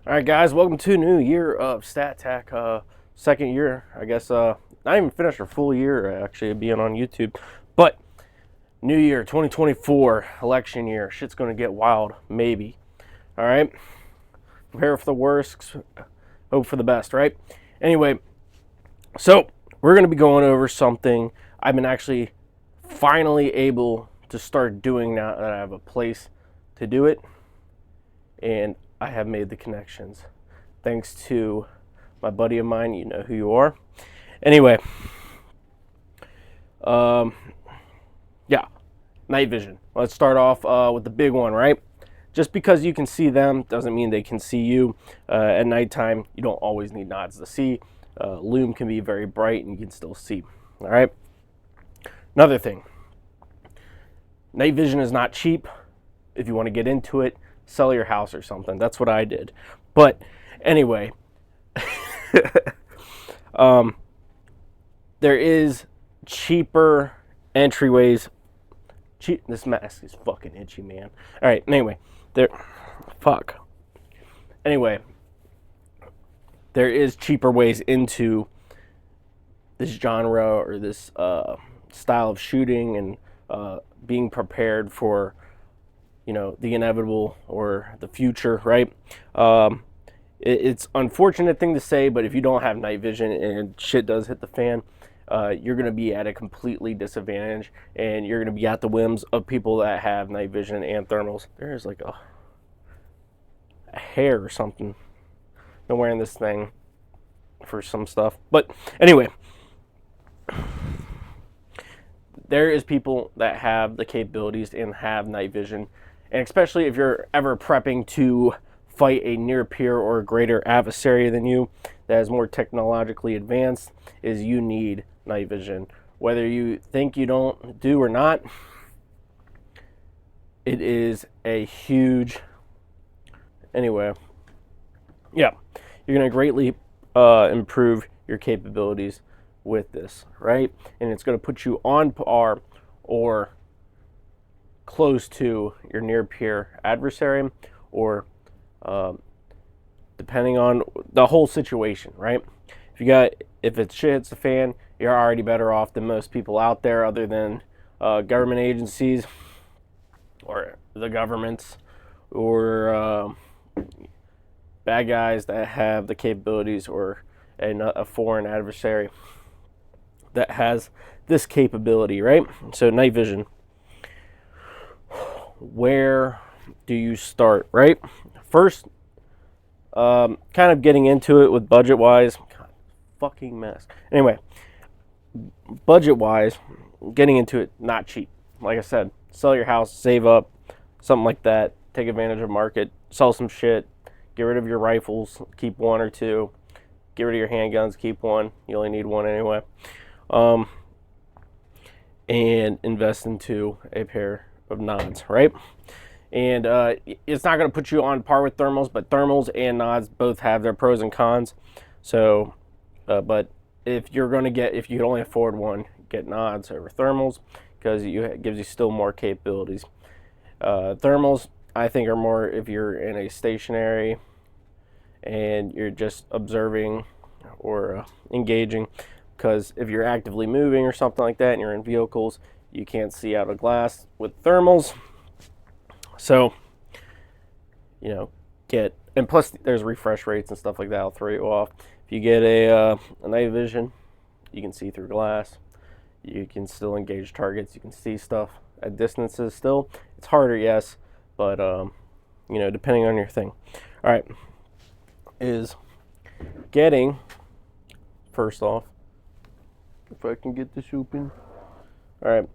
All right, guys, welcome to a new year of StatTAC. Second year, I guess. Not even finished our full year actually being on YouTube, but new year 2024 election year. Shit's gonna get wild, maybe. All right, prepare for the worst, hope for the best, right? Anyway, so we're gonna be going over something I've been actually finally able to start doing now that I have a place to do it, and I have made the connections thanks to my buddy of mine. You know who you are. Anyway, yeah, night vision. Let's start off with the big one, right? Just because you can see them doesn't mean they can see you. At nighttime, you don't always need nods to see. Lume can be very bright and you can still see. All right. Another thing, night vision is not cheap. If you want to get into it, sell your house or something. That's what I did. But anyway, there is cheaper entryways. This mask is fucking itchy, man. All right. Anyway, Anyway, there is cheaper ways into this genre or this style of shooting and being prepared for, the inevitable or the future, right? It's unfortunate thing to say, but if you don't have night vision and shit does hit the fan, you're going to be at a completely disadvantage, and you're going to be at the whims of people that have night vision and thermals. There's like a hair or something. I'm wearing this thing for some stuff. But anyway, there is people that have the capabilities and have night vision. And especially if you're ever prepping to fight a near peer or a greater adversary than you that is more technologically advanced, is you need night vision. Whether you think you don't do or not, it is a huge... Anyway, yeah, you're going to greatly improve your capabilities with this, right? And it's going to put you on par or close to your near peer adversary, or depending on the whole situation, right? If it shit hits the fan, you're already better off than most people out there, other than government agencies or the governments, or bad guys that have the capabilities, or a foreign adversary that has this capability, right? So night vision. Where do you start, right? First, kind of getting into it with budget-wise. God, fucking mess. Anyway, budget-wise, getting into it, not cheap. Like I said, sell your house, save up, something like that. Take advantage of market, sell some shit, get rid of your rifles, keep one or two. Get rid of your handguns, keep one. You only need one anyway. And invest into a pair of nods, right? And it's not going to put you on par with thermals, but thermals and nods both have their pros and cons. So, but if you can only afford one, get nods over thermals, because it gives you still more capabilities. Thermals, I think, are more if you're in a stationary and you're just observing or engaging, because if you're actively moving or something like that and you're in vehicles, you can't see out of glass with thermals. So, and plus there's refresh rates and stuff like that. I'll throw you off. If you get a night vision, you can see through glass. You can still engage targets. You can see stuff at distances still. It's harder, yes, but, depending on your thing. All right, is getting, first off, if I can get this open. All right,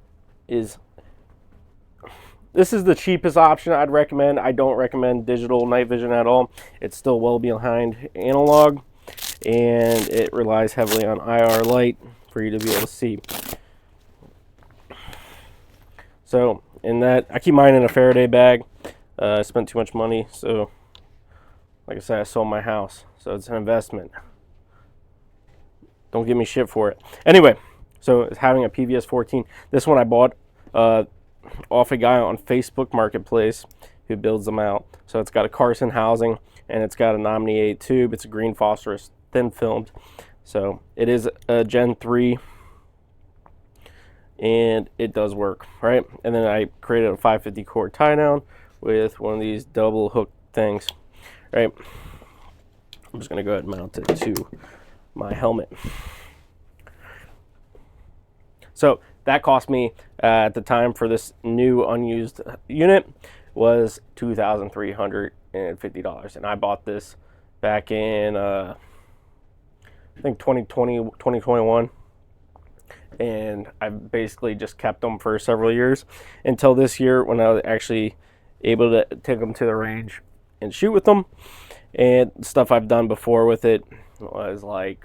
this is the cheapest option I'd recommend. I don't recommend digital night vision at all. It's still well behind analog, and it relies heavily on IR light for you to be able to see. So in that, I keep mine in a Faraday bag. I spent too much money, so like I said, I sold my house, so it's an investment. Don't give me shit for it. Anyway, so it's having a PVS 14. This one I bought off a guy on Facebook Marketplace who builds them out. So it's got a Carson housing, and it's got a Nominee 8 tube. It's a green phosphorus, thin filmed. So it is a Gen 3, and it does work, right? And then I created a 550 core tie down with one of these double hook things, right? I'm just gonna go ahead and mount it to my helmet. So that cost me at the time for this new unused unit was $2,350, and I bought this back in I think 2020, 2021, and I basically just kept them for several years until this year when I was actually able to take them to the range and shoot with them. And stuff I've done before with it was like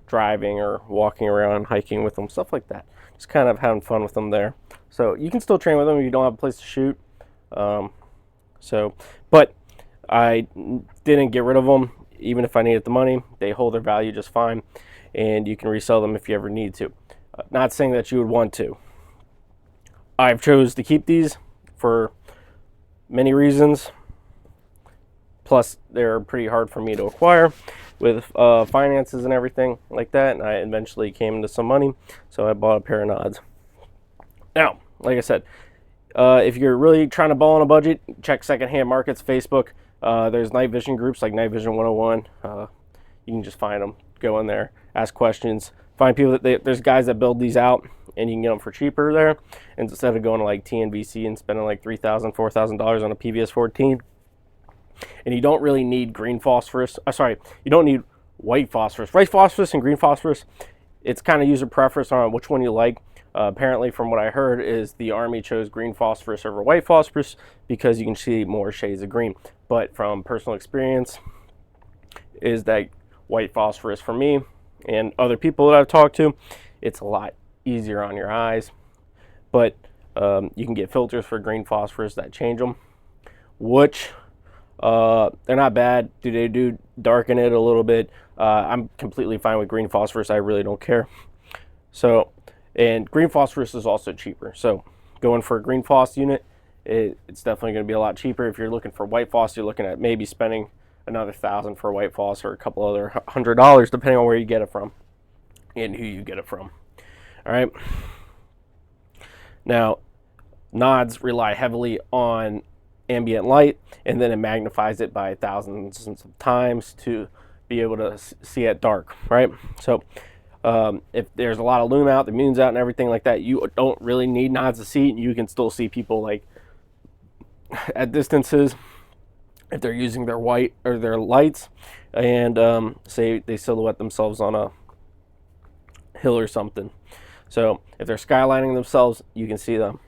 driving or walking around, hiking with them, stuff like that. Just kind of having fun with them there. So you can still train with them if you don't have a place to shoot. But I didn't get rid of them, even if I needed the money. They hold their value just fine, and you can resell them if you ever need to. Not saying that you would want to. I've chose to keep these for many reasons. Plus, they're pretty hard for me to acquire with finances and everything like that. And I eventually came into some money, so I bought a pair of nods. Now, like I said, if you're really trying to ball on a budget, check secondhand markets, Facebook. There's night vision groups like Night Vision 101. You can just find them, go in there, ask questions, find people that there's guys that build these out, and you can get them for cheaper there instead of going to like TNVC and spending like $3,000, $4,000 on a PVS 14. And you don't really need green phosphorus. You don't need white phosphorus. White phosphorus and green phosphorus, it's kind of user preference on which one you like. Apparently, from what I heard, is the Army chose green phosphorus over white phosphorus because you can see more shades of green. But from personal experience, is that white phosphorus for me and other people that I've talked to, it's a lot easier on your eyes. But you can get filters for green phosphorus that change them, which they're not bad. Do they do darken it a little bit? I'm completely fine with green phosphorus. I really don't care. So, and green phosphorus is also cheaper. So going for a green phos unit, it's definitely going to be a lot cheaper. If you're looking for white phos, you're looking at maybe spending another $1,000 for white phos or a couple other $100, depending on where you get it from and who you get it from. All right. Now, nods rely heavily on ambient light, and then it magnifies it by thousands of times to be able to see at dark, right? So if there's a lot of lume out, the moon's out and everything like that, you don't really need nods to see. You can still see people like at distances if they're using their white or their lights, and say they silhouette themselves on a hill or something. So if they're skylining themselves, you can see them.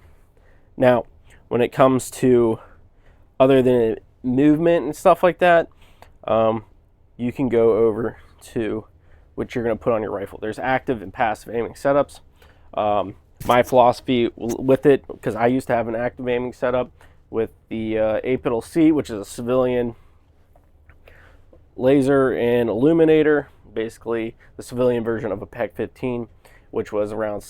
Now, when it comes to other than movement and stuff like that, you can go over to what you're going to put on your rifle. There's active and passive aiming setups. My philosophy with it, because I used to have an active aiming setup with the A-Pedal-C, which is a civilian laser and illuminator, basically the civilian version of a PEC-15, which was around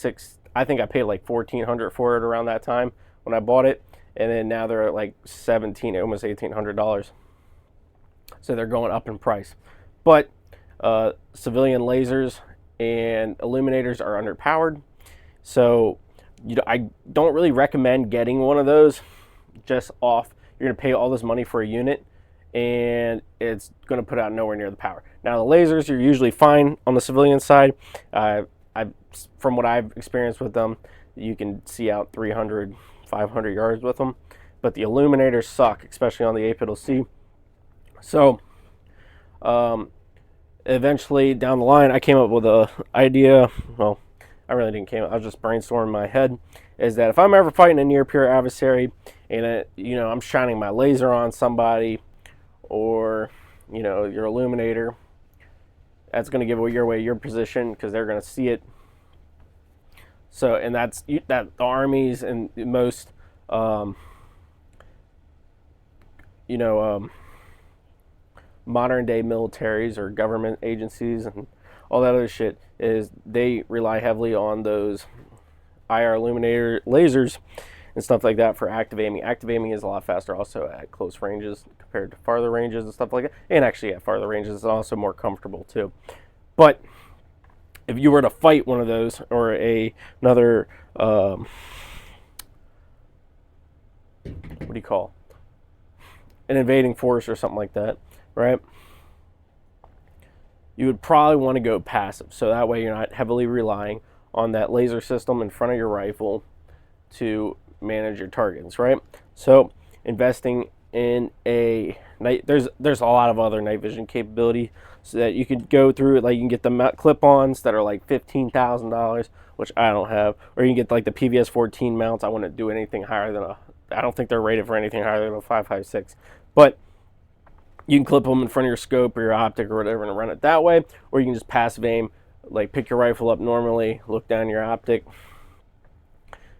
I think I paid like $1,400 for it around that time when I bought it. And then now they're at like $1,700, almost $1,800. So they're going up in price. But civilian lasers and illuminators are underpowered. So I don't really recommend getting one of those just off. You're going to pay all this money for a unit, and it's going to put out nowhere near the power. Now, the lasers are usually fine on the civilian side. From what I've experienced with them, you can see out 300, 500 yards with them, but the illuminators suck, especially on the A-Pedal-C. So eventually down the line, I came up with an idea. Well, I really didn't came up, I was just brainstorming in my head, is that if I'm ever fighting a near peer adversary and I'm shining my laser on somebody, or your illuminator, that's going to give away your position because they're going to see it. So, and that the armies and most, modern day militaries or government agencies and all that other shit, is they rely heavily on those IR illuminator lasers and stuff like that for active aiming. Active aiming is a lot faster also at close ranges compared to farther ranges and stuff like that. And actually at farther ranges, it's also more comfortable too. But if you were to fight one of those or another, what do you call, an invading force or something like that, right? You would probably want to go passive. So that way you're not heavily relying on that laser system in front of your rifle to manage your targets, right? So investing in a night, there's a lot of other night vision capability so that you could go through it. Like you can get the clip-ons that are like $15,000, which I don't have, or you can get like the PVS 14 mounts. I wouldn't do anything higher than I don't think they're rated for anything higher than a 5.56, but you can clip them in front of your scope or your optic or whatever and run it that way, or you can just passive aim, like pick your rifle up normally, look down your optic,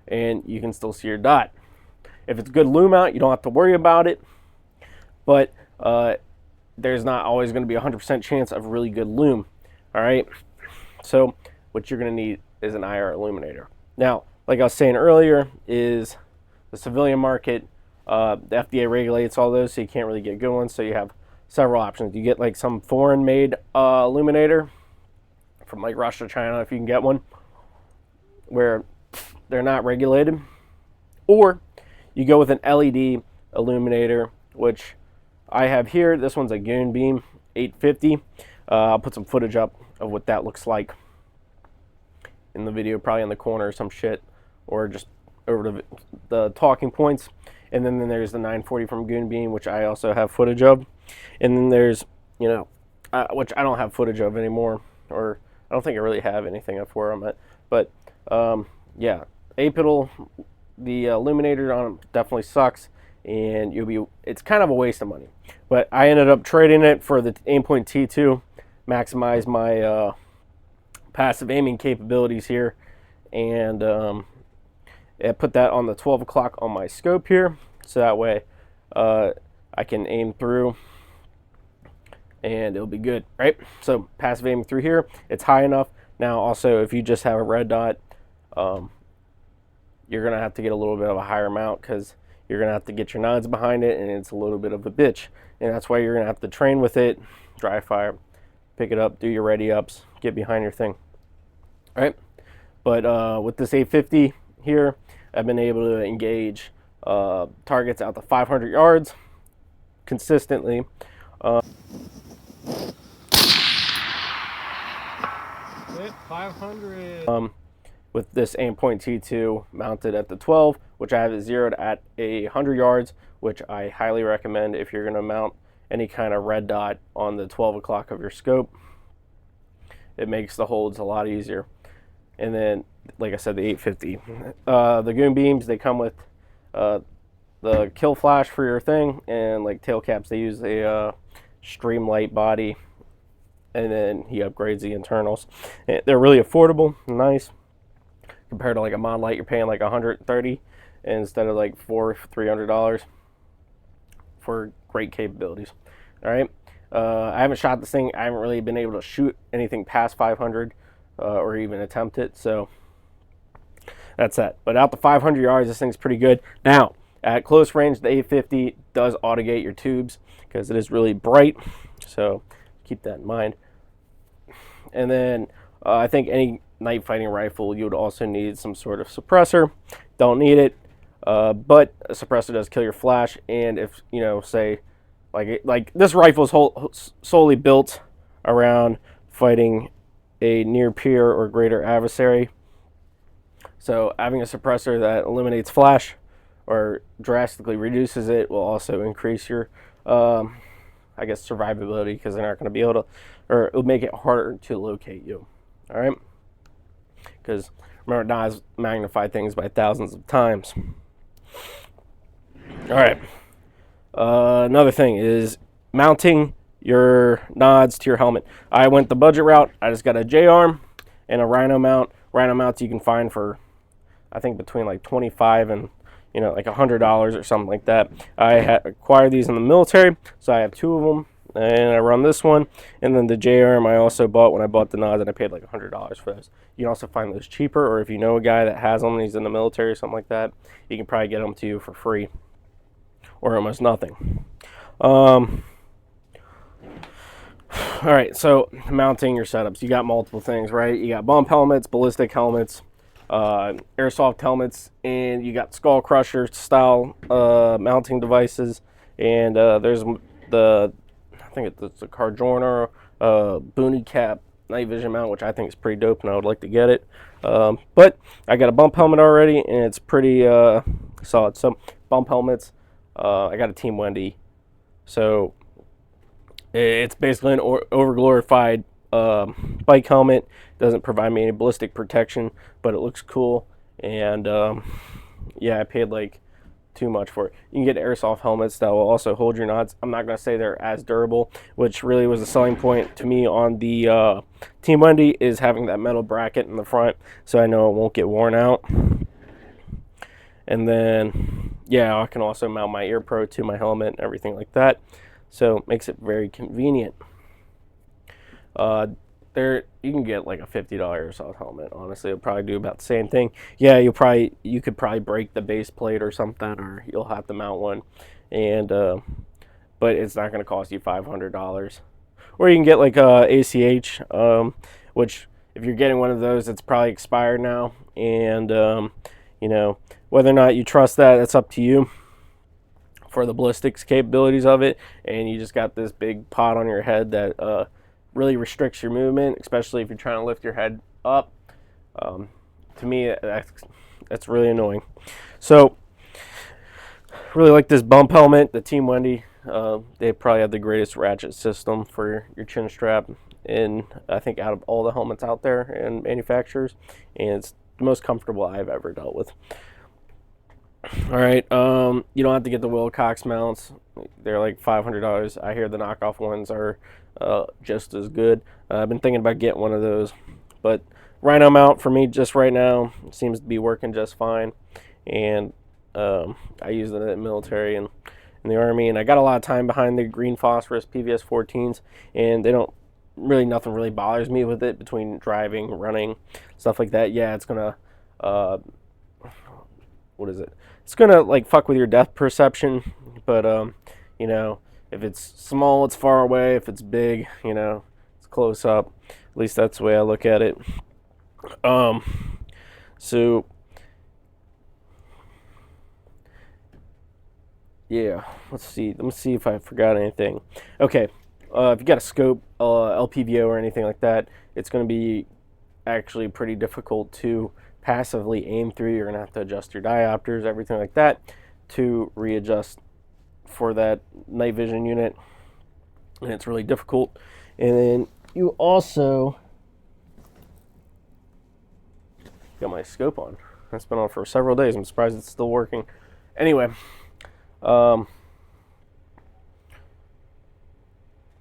and you can still see your dot. If it's good loom out, you don't have to worry about it, but there's not always going to be a 100% chance of really good loom. All right, so what you're going to need is an IR illuminator. Now, like I was saying earlier, is the civilian market, the FDA regulates all those, so you can't really get good ones. So you have several options. You get like some foreign-made illuminator from like Russia, China, if you can get one, where they're not regulated, or you go with an LED illuminator, which I have here. This one's a Goon beam 850. I'll put some footage up of what that looks like in the video, probably in the corner or some shit, or just over the talking points. And then there's the 940 from Goon beam, which I also have footage of. And then there's, you know, which I don't have footage of anymore, or I don't think I really have anything of where I'm at. But yeah, Apital, the illuminator on them definitely sucks, and it's kind of a waste of money. But I ended up trading it for the Aimpoint T2, maximize my passive aiming capabilities here, and I put that on the 12 o'clock on my scope here, so that way I can aim through and it'll be good, right? So passive aiming through here, it's high enough. Now also, if you just have a red dot, you're gonna have to get a little bit of a higher mount, because you're gonna have to get your nods behind it, and it's a little bit of a bitch. And that's why you're gonna have to train with it, dry fire, pick it up, do your ready ups, get behind your thing. All right, but with this 850 here, I've been able to engage targets out to 500 yards consistently. 500. With this Aimpoint T2 mounted at the 12, which I have it zeroed at 100 yards, which I highly recommend if you're going to mount any kind of red dot on the 12 o'clock of your scope. It makes the holds a lot easier. And then, like I said, the 850. The Goon beams, they come with the kill flash for your thing, and like tail caps, they use a Streamlight body, and then he upgrades the internals. And they're really affordable, nice, compared to like a Mod Light. You're paying like $130 instead of like $300 for great capabilities. All right, I haven't shot this thing. I haven't really been able to shoot anything past 500 or even attempt it, so that's that. But out to 500 yards, this thing's pretty good. Now, at close range, the 850 does autogate your tubes because it is really bright, so keep that in mind. And then I think any night fighting rifle, you would also need some sort of suppressor. Don't need it, but a suppressor does kill your flash. And if, you know, say like this rifle is solely built around fighting a near peer or greater adversary, so having a suppressor that eliminates flash or drastically reduces it will also increase your I guess survivability, because they're not going to be able to, or it'll make it harder to locate you. All right, because remember, NOS magnify things by thousands of times. All right, another thing is mounting your nods to your helmet. I went the budget route. I just got a J-arm and a Rhino mount. Rhino mounts you can find for, I think, between like $25 and, you know, like $100 or something like that. I had acquired these in the military, so I have two of them. and I run this one. And then the J-arm I also bought when I bought the nods, and I paid like $100 for those. You can also find those cheaper, or if you know a guy that has them and he's in the military or something like that, you can probably get them to you for free or almost nothing. All right, so mounting your setups. You got multiple things, right? You got bump helmets, ballistic helmets, airsoft helmets, and you got skull crusher style mounting devices. And there's the, I think it's a Cardjourner boonie cap night vision mount, which I think is pretty dope, and I would like to get it. But I got a bump helmet already, and it's pretty solid. So bump helmets, I got a Team Wendy. So it's basically an overglorified bike helmet. Doesn't provide me any ballistic protection, but it looks cool. And yeah, I paid like too much for it. You can get airsoft helmets that will also hold your nods. I'm not going to say they're as durable, which really was a selling point to me on the Team Wendy, is having that metal bracket in the front, so I know it won't get worn out. And then, yeah, I can also mount my ear pro to my helmet and everything like that. So it makes it very convenient. There, you can get like a $50 airsoft helmet. Honestly, it'll probably do about the same thing. Yeah, you could probably break the base plate or something, or you'll have to mount one, and but it's not going to cost you $500. Or you can get like a ACH, which if you're getting one of those, it's probably expired now, and you know, whether or not you trust that, it's up to you for the ballistics capabilities of it. And you just got this big pot on your head that really restricts your movement, especially if you're trying to lift your head up. To me, that's really annoying. So, really like this bump helmet, the Team Wendy. They probably have the greatest ratchet system for your chin strap, and I think out of all the helmets out there and manufacturers, and it's the most comfortable I've ever dealt with. All right, you don't have to get the Wilcox mounts. They're like $500. I hear the knockoff ones are just as good. I've been thinking about getting one of those, but Rhino mount for me just right now seems to be working just fine. And I use it in the military and in the Army, and I got a lot of time behind the green phosphorus PVS 14s, and they don't really, nothing really bothers me with it between driving, running, stuff like that. Yeah, it's gonna what is it? It's gonna like fuck with your depth perception, but you know, if it's small, it's far away. If it's big, you know, it's close up. At least that's the way I look at it. So yeah, let's see. Let me see if I forgot anything. Okay, if you got a scope, LPVO or anything like that, it's going to be actually pretty difficult to passively aim through. You're going to have to adjust your diopters, everything like that, to readjust for that night vision unit, and it's really difficult. And then you also got my scope on. That's been on for several days. I'm surprised it's still working. Anyway, yeah,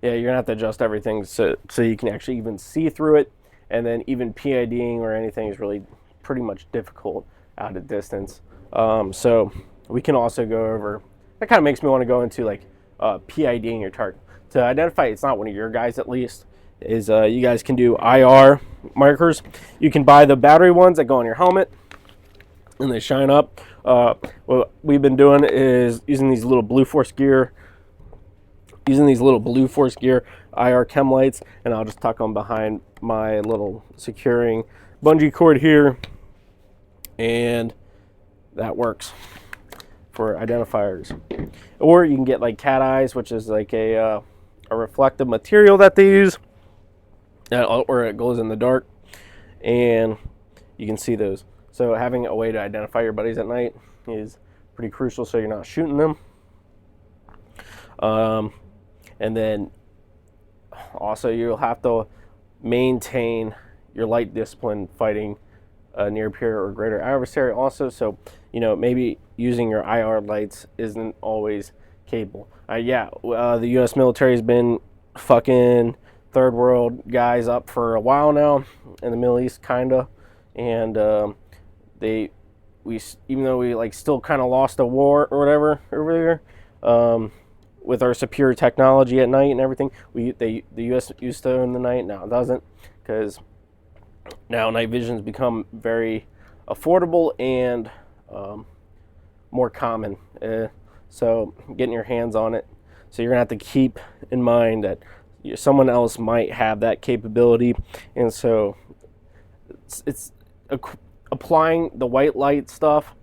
you're gonna have to adjust everything so you can actually even see through it, and then even PIDing or anything is really pretty much difficult out at distance. So we can also go over, that kind of makes me want to go into like PIDing your target to identify it's not one of your guys, at least, is you guys can do IR markers. You can buy the battery ones that go on your helmet and they shine up. What we've been doing is using these little Blue Force Gear IR chem lights, and I'll just tuck them behind my little securing bungee cord here, and that works for identifiers. Or you can get like cat eyes, which is like a reflective material that they use, or it glows in the dark, and you can see those. So having a way to identify your buddies at night is pretty crucial, so you're not shooting them. And then also you'll have to maintain your light discipline fighting a near peer or greater adversary also. So, you know, maybe using your IR lights isn't always capable. The U.S. military has been fucking third world guys up for a while now in the Middle East, kinda, and even though we like still kind of lost a war or whatever over there, with our superior technology at night and everything, the U.S. used to own the night. Now it doesn't, because now night vision's become very affordable and more common. So getting your hands on it. So you're gonna have to keep in mind that someone else might have that capability, and so it's applying the white light stuff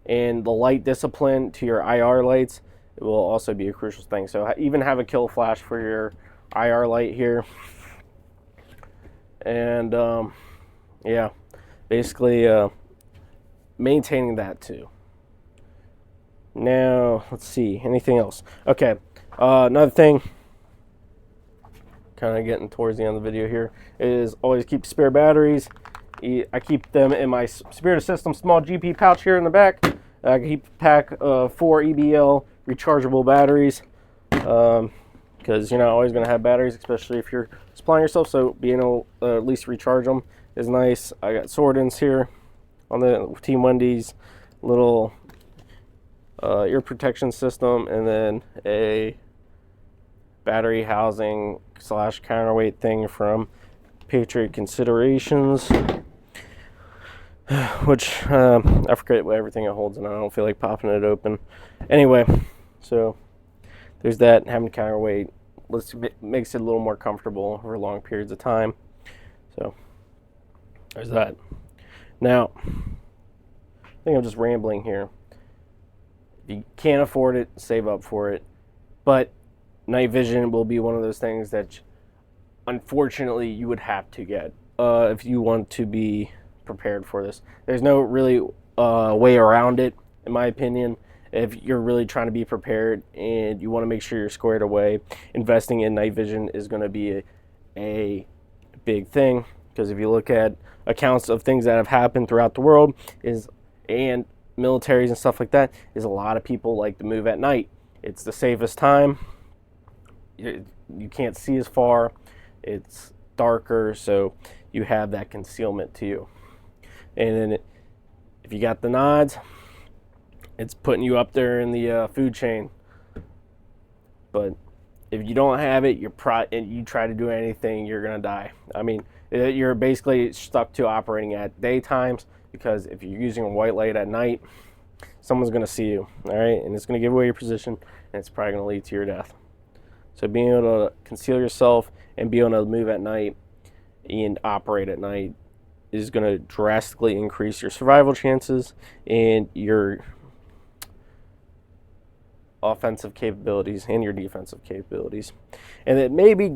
and the light discipline to your IR lights. It will also be a crucial thing. So even have a kill flash for your IR light here, and yeah, basically maintaining that too. Now let's see, anything else? Okay, another thing, kind of getting towards the end of the video here, is always keep spare batteries. I keep them in my Spirit System small GP pouch here in the back. I keep a pack of 4 EBL rechargeable batteries, because you're not always going to have batteries, especially if you're supplying yourself. So being able to at least recharge them is nice. I got sword-ins here on the Team Wendy's little ear protection system, and then a battery housing / counterweight thing from Patriot Considerations, which I forget what everything it holds, and I don't feel like popping it open. Anyway, so there's that. Having a counterweight makes it a little more comfortable over long periods of time. So there's that. Now, I think I'm just rambling here. If you can't afford it, save up for it. But night vision will be one of those things that unfortunately you would have to get if you want to be prepared for this. There's no really way around it, in my opinion. If you're really trying to be prepared and you want to make sure you're squared away, investing in night vision is going to be a big thing, because if you look at accounts of things that have happened throughout the world and militaries and stuff like that, is a lot of people like to move at night. It's the safest time. You can't see as far. It's darker, so you have that concealment to you. And then if you got the nods, it's putting you up there in the food chain. But if you don't have it, and you try to do anything, you're gonna die. I mean, you're basically stuck to operating at daytimes, because if you're using a white light at night, someone's gonna see you, all right, and it's gonna give away your position, and it's probably gonna lead to your death. So being able to conceal yourself and be able to move at night and operate at night is going to drastically increase your survival chances and your offensive capabilities and your defensive capabilities. And then maybe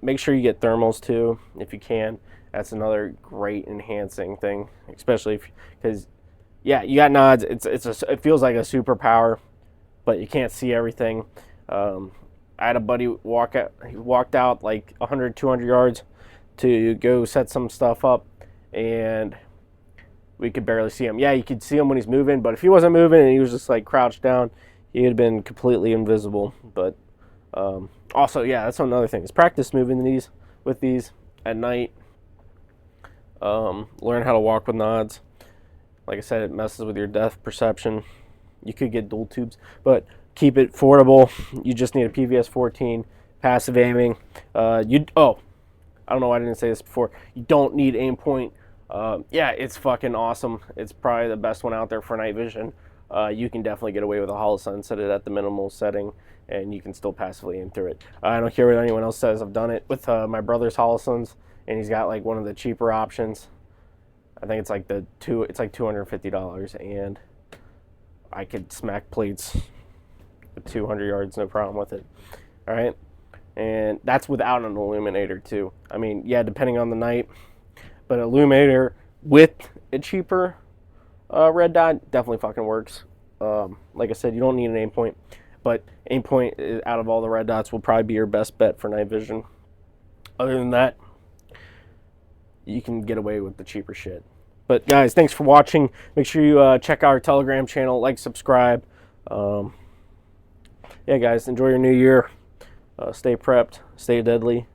make sure you get thermals too, if you can. That's another great enhancing thing, especially because yeah, you got nods. It feels like a superpower, but you can't see everything. I had a buddy he walked out like 100, 200 yards to go set some stuff up, and we could barely see him. Yeah, you could see him when he's moving, but if he wasn't moving and he was just like crouched down, he would have been completely invisible. But also, yeah, that's another thing, is practice moving with these at night. Learn how to walk with nods. Like I said, it messes with your depth perception. You could get dual tubes, but keep it affordable. You just need a PVS 14, passive aiming. I don't know why I didn't say this before. You don't need aim point. Yeah, it's fucking awesome. It's probably the best one out there for night vision. You can definitely get away with a holosun, set it at the minimal setting, and you can still passively aim through it. I don't care what anyone else says. I've done it with my brother's holosuns, and he's got like one of the cheaper options. I think it's like $250, and I could smack plates with 200 yards, no problem with it. All right, and that's without an illuminator too. I mean, yeah, depending on the night, but illuminator with a cheaper red dot definitely fucking works. Like I said, you don't need an aim point, but aim point out of all the red dots will probably be your best bet for night vision. Other than that, you can get away with the cheaper shit. But guys, thanks for watching. Make sure you check out our Telegram channel, like, subscribe. Yeah, guys, enjoy your new year. Stay prepped, stay deadly,